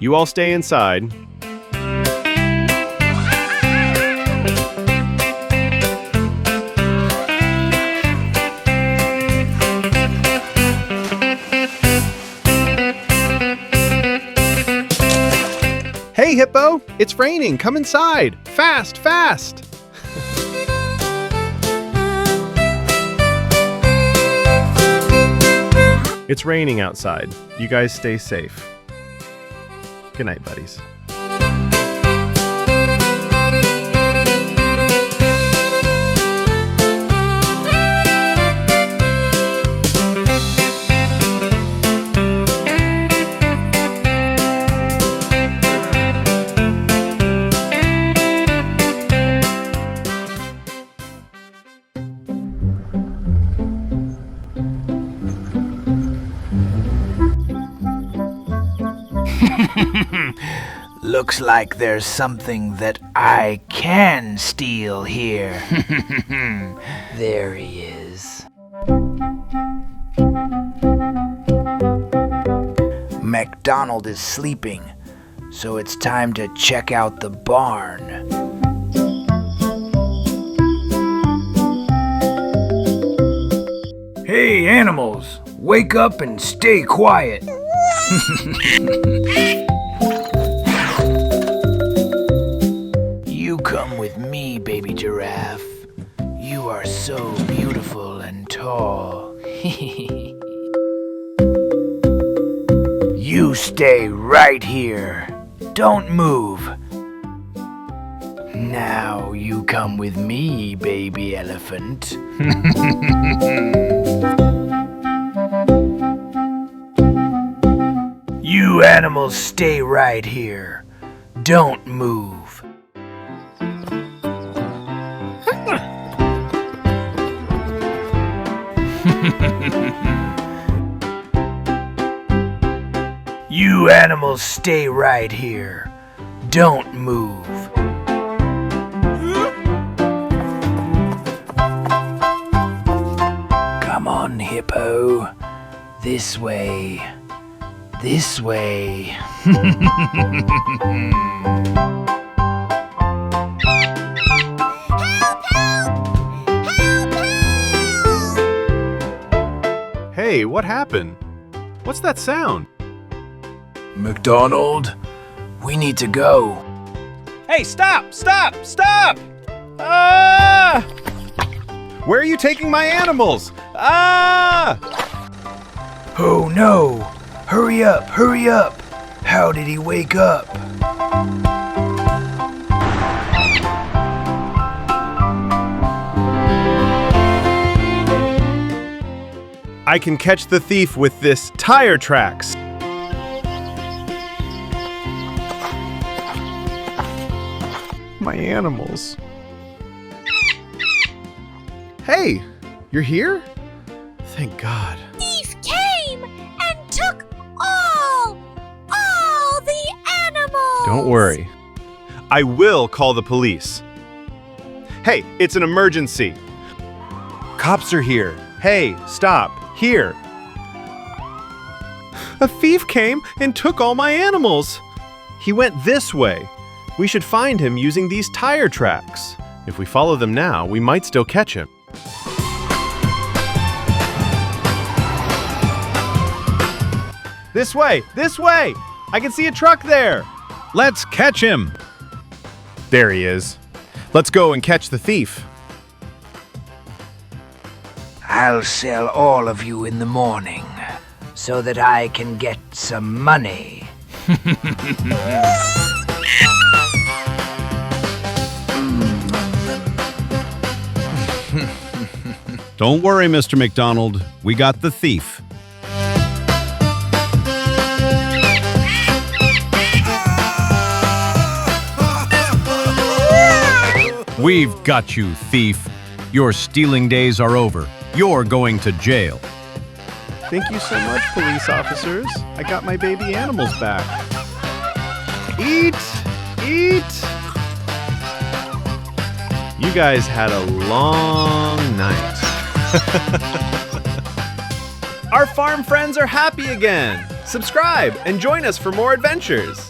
You all stay inside. Hey, Hippo! It's raining! Come inside! Fast, fast! It's raining outside. You guys stay safe. Good night, buddies. Looks like there's something that I can steal here. There he is. MacDonald is sleeping, so it's time to check out the barn. Hey, animals, wake up and stay quiet. You come with me, baby giraffe. You are so beautiful and tall. You stay right here. Don't move. Now you come with me, baby elephant. You animals stay right here. Don't move. You animals stay right here. Don't move. Come on, Hippo. This way. This way. Hey, what happened? What's that sound? McDonald, we need to go. Hey, stop! Stop! Stop! Ah! Where are you taking my animals? Ah! Oh no! Hurry up! Hurry up! How did he wake up? I can catch the thief with this tire tracks. My animals. Hey, you're here? Thank God. Thief came and took all the animals. Don't worry. I will call the police. Hey, it's an emergency. Cops are here. Hey, stop. Here. A thief came and took all my animals. He went this way. We should find him using these tire tracks. If we follow them now, we might still catch him. This way! This way! I can see a truck there! Let's catch him! There he is. Let's go and catch the thief. I'll sell all of you in the morning so that I can get some money. Don't worry, Mr. McDonald. We got the thief. We've got you, thief. Your stealing days are over. You're going to jail. Thank you so much, police officers. I got my baby animals back. Eat! Eat! You guys had a long night. Our farm friends are happy again. Subscribe and join us for more adventures.